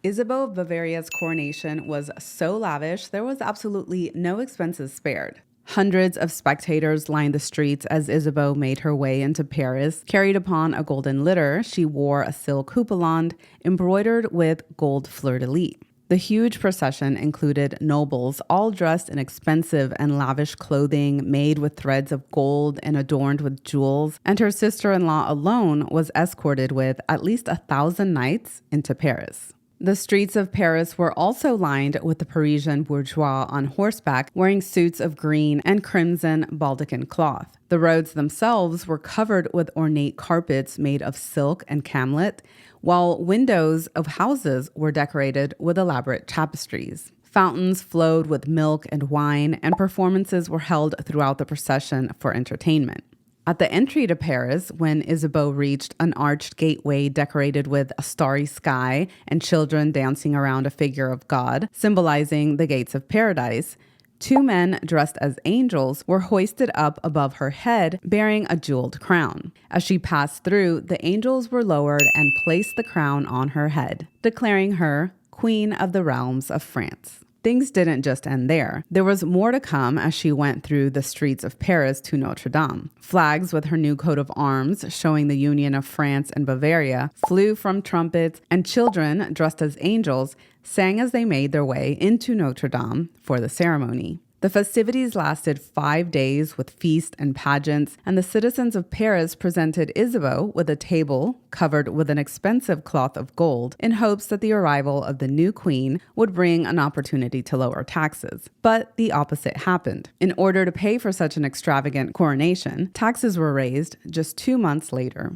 Isabeau of Bavaria's coronation was so lavish, there was absolutely no expenses spared. Hundreds of spectators lined the streets as Isabeau made her way into Paris. Carried upon a golden litter, she wore a silk houppelande embroidered with gold fleur-de-lis. The huge procession included nobles, all dressed in expensive and lavish clothing made with threads of gold and adorned with jewels, and her sister-in-law alone was escorted with at least 1,000 knights into Paris. The streets of Paris were also lined with the Parisian bourgeois on horseback, wearing suits of green and crimson baldaquin cloth. The roads themselves were covered with ornate carpets made of silk and camlet, while windows of houses were decorated with elaborate tapestries. Fountains flowed with milk and wine, and performances were held throughout the procession for entertainment. At the entry to Paris, when Isabeau reached an arched gateway decorated with a starry sky and children dancing around a figure of God, symbolizing the gates of paradise, two men dressed as angels were hoisted up above her head, bearing a jeweled crown. As she passed through, the angels were lowered and placed the crown on her head, declaring her Queen of the Realms of France. Things didn't just end there. There was more to come as she went through the streets of Paris to Notre Dame. Flags with her new coat of arms, showing the union of France and Bavaria, flew from trumpets, and children, dressed as angels, sang as they made their way into Notre Dame for the ceremony. The festivities lasted 5 days with feasts and pageants, and the citizens of Paris presented Isabeau with a table covered with an expensive cloth of gold in hopes that the arrival of the new queen would bring an opportunity to lower taxes. But the opposite happened. In order to pay for such an extravagant coronation, taxes were raised just 2 months later.